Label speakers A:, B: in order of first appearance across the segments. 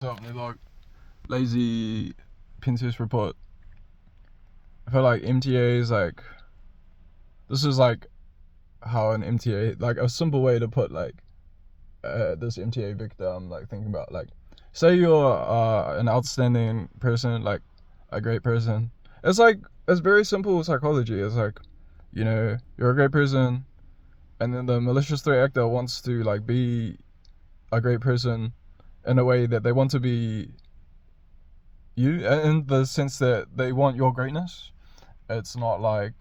A: Definitely like lazy Pinterest report. I feel like MTA is like this is like how an MTA like a simple way to put like this MTA victim like thinking about like say you're an outstanding person like a great person. It's like it's very simple psychology. It's like you're a great person, and then the malicious threat actor wants to like be a great person in a way that they want to be you in the sense that they want your greatness. It's not like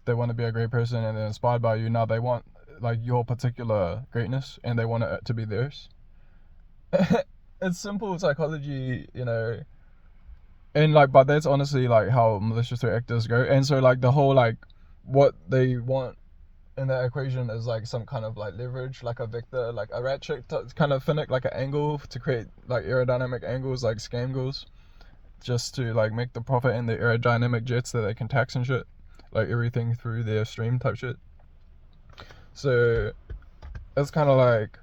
A: they want to be a great person and they're inspired by you. Now they want like your particular greatness and they want it to be theirs. It's simple psychology. And like, but that's honestly like how malicious threat actors go. And so like the whole like what they want in that equation is like some kind of like leverage, like a vector, like a ratchet kind of finnick, like an angle to create like aerodynamic angles, like scam goals, just to like make the profit in the aerodynamic jets that they can tax and shit, like everything through their stream type shit. So it's kind of like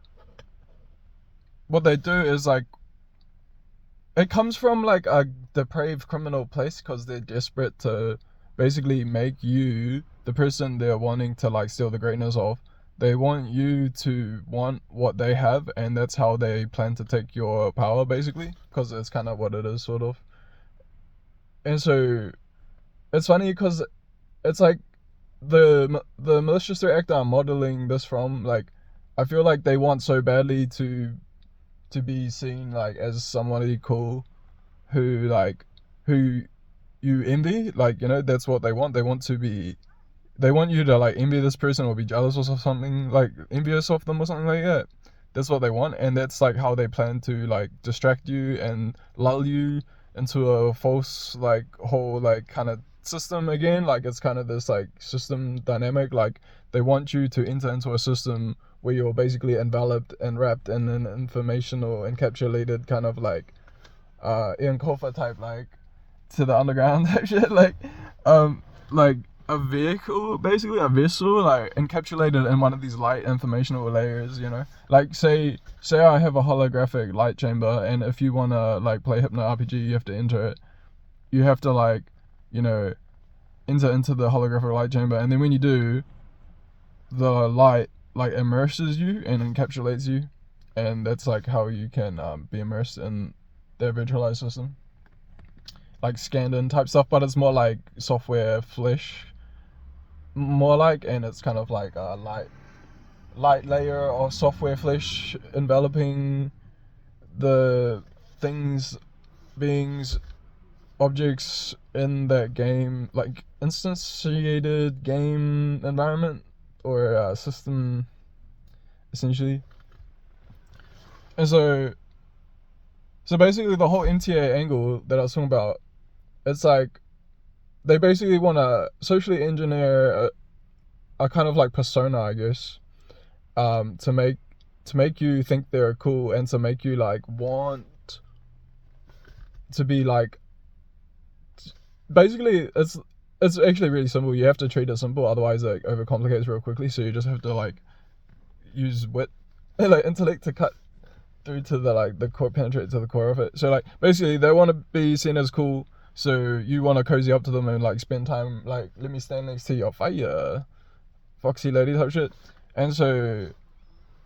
A: what they do is like it comes from like a depraved criminal place because they're desperate to basically make you the person they're wanting to like steal the greatness of. They want you to want what they have, and that's how they plan to take your power basically, because it's kind of what it is sort of. And so it's funny because it's like the malicious threat actor I'm modeling this from, like I feel like they want so badly to be seen like as somebody cool who you envy, like that's what they want. They want you to like envy this person or be jealous or something, like envious of them or something like that. That's what they want, and that's like how they plan to like distract you and lull you into a false like whole like kind of system again. Like it's kind of this like system dynamic. Like they want you to enter into a system where you're basically enveloped and wrapped in an informational encapsulated kind of like Ian Colfer type, like to the underground type shit, like a vehicle, basically a vessel, like encapsulated in one of these light informational layers. Like say I have a holographic light chamber, and if you wanna like play Hypno RPG, you have to enter it. You have to like, you know, enter into the holographic light chamber, and then when you do, the light like immerses you and encapsulates you, and that's like how you can be immersed in their virtualized system, like scanned in type stuff, but it's more like software flesh, more like, and it's kind of like a light layer of software flesh enveloping the things, beings, objects in that game, like instantiated game environment or system, essentially. And so basically the whole MTA angle that I was talking about, it's like they basically want to socially engineer a kind of like persona, I guess, to make you think they're cool and to make you like want to be like. Basically, it's actually really simple. You have to treat it simple, otherwise it overcomplicates real quickly. So you just have to like use wit, like intellect to cut through to the like the core, penetrate to the core of it. So like basically they want to be seen as cool, so you want to cozy up to them and like spend time, like let me stand next to your fire, foxy lady type shit. And so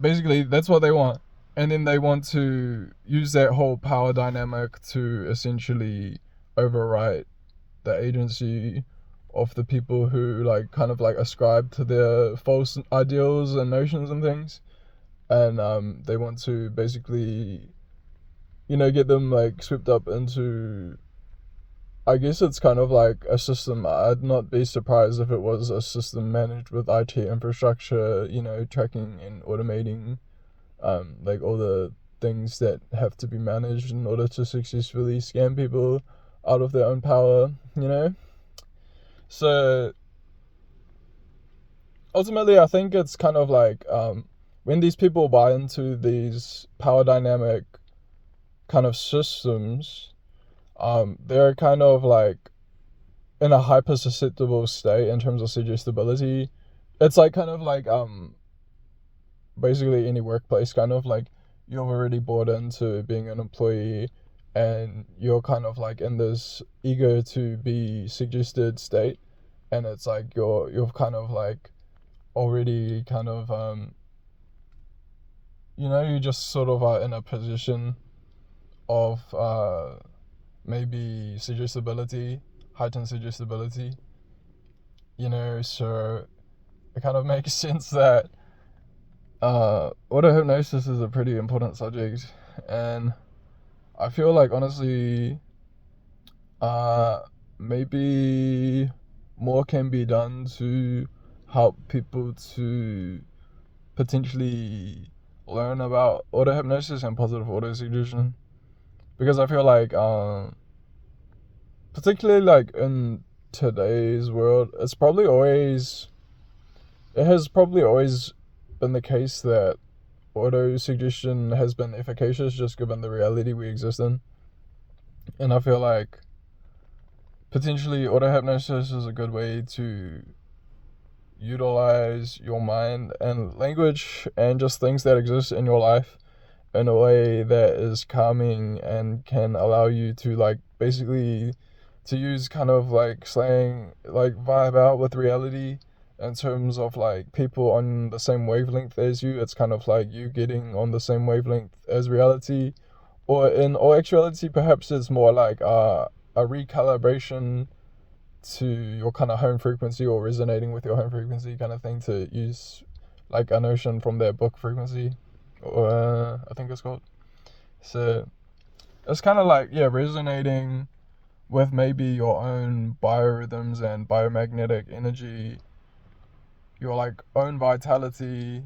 A: basically that's what they want, and then they want to use that whole power dynamic to essentially overwrite the agency of the people who like kind of like ascribe to their false ideals and notions and things. And they want to basically get them like swept up into, I guess it's kind of like a system. I'd not be surprised if it was a system managed with IT infrastructure, tracking and automating like all the things that have to be managed in order to successfully scam people out of their own power. So ultimately I think it's kind of like when these people buy into these power dynamic kind of systems, they're kind of like in a hyper susceptible state in terms of suggestibility. It's like kind of like basically any workplace, kind of like you've already bought into being an employee, and you're kind of like in this ego to be suggested state, and it's like you've kind of like already kind of you just sort of are in a position of maybe suggestibility, heightened suggestibility, so it kind of makes sense that auto hypnosis is a pretty important subject, and I feel like honestly, uh, maybe more can be done to help people to potentially learn about auto hypnosis and positive auto suggestion, because I feel like, particularly like in today's world, it has probably always been the case that auto suggestion has been efficacious just given the reality we exist in. And I feel like potentially auto hypnosis is a good way to utilize your mind and language and just things that exist in your life in a way that is calming and can allow you to like basically to use kind of like slang, like vibe out with reality in terms of like people on the same wavelength as you. It's kind of like you getting on the same wavelength as reality, or in all actuality perhaps it's more like a recalibration to your kind of home frequency, or resonating with your home frequency kind of thing, to use like a notion from their book Frequency, or I think it's called. So it's kind of like, yeah, resonating with maybe your own biorhythms and biomagnetic energy, your like own vitality,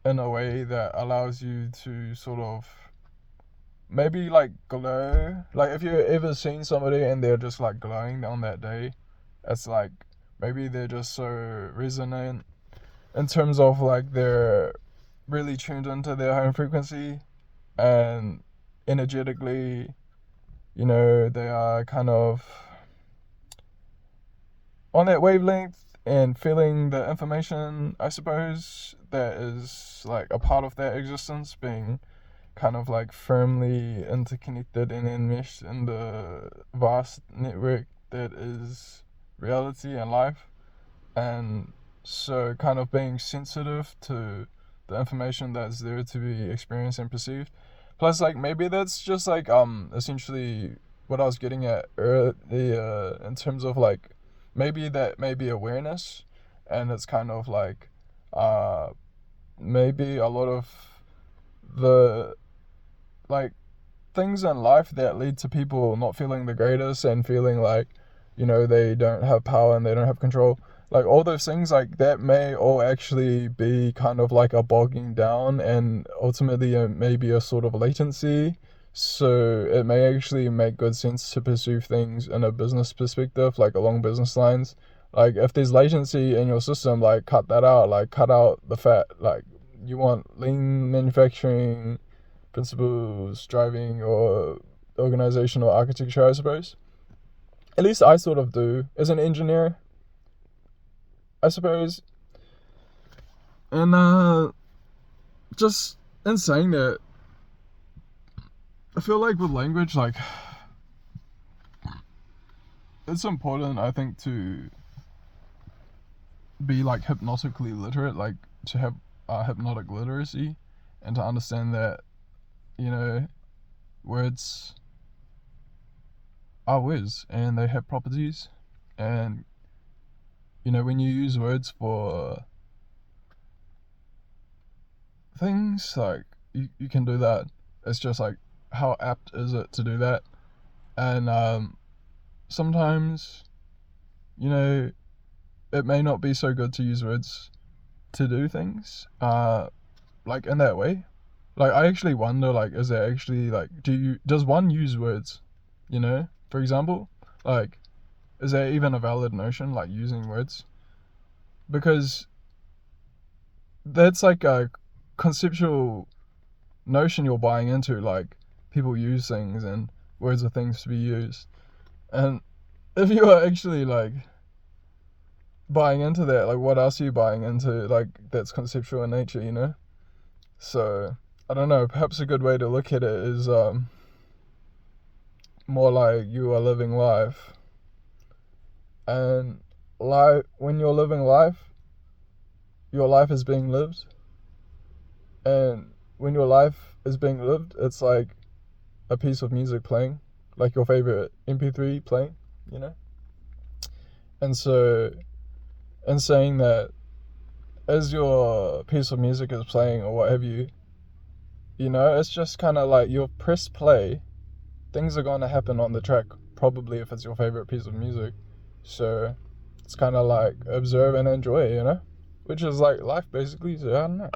A: in a way that allows you to sort of maybe like glow. Like if you've ever seen somebody and they're just like glowing on that day, it's like maybe they're just so resonant in terms of like they're really tuned into their home frequency, and energetically, they are kind of on that wavelength and feeling the information, I suppose, that is like a part of their existence, being kind of like firmly interconnected and enmeshed in the vast network that is reality and life. And so kind of being sensitive to the information that's there to be experienced and perceived. Plus, like, maybe that's just like essentially what I was getting at earlier, in terms of like maybe that may be awareness, and it's kind of like uh maybe a lot of the like things in life that lead to people not feeling the greatest and feeling like, they don't have power and they don't have control. Like all those things like that may all actually be kind of like a bogging down, and ultimately maybe a sort of latency. So it may actually make good sense to pursue things in a business perspective, like along business lines. Like if there's latency in your system, like cut that out, like cut out the fat. Like you want lean manufacturing principles driving or organizational architecture, I suppose. At least I sort of do as an engineer, I suppose. And just in saying that, I feel like with language, like it's important, I think, to be like hypnotically literate, like to have hypnotic literacy, and to understand that, words are words and they have properties. And when you use words for things, like you can do that. It's just like, how apt is it to do that? And sometimes, it may not be so good to use words to do things like in that way. Like I actually wonder, like, is there actually like, does one use words, for example? Like, is there even a valid notion, like using words? Because that's like a conceptual notion you're buying into. Like, people use things and words are things to be used. And if you are actually like buying into that, like what else are you buying into, like that's conceptual in nature? So I don't know, perhaps a good way to look at it is more like you are living life, and when you're living life, your life is being lived, and when your life is being lived, it's like a piece of music playing, like your favorite MP3 playing, you know? And so, in saying that, as your piece of music is playing or what have you, it's just kind of like you'll press play, things are going to happen on the track, probably if it's your favorite piece of music. So, it's kind of like observe and enjoy, which is like life basically. So, I don't know.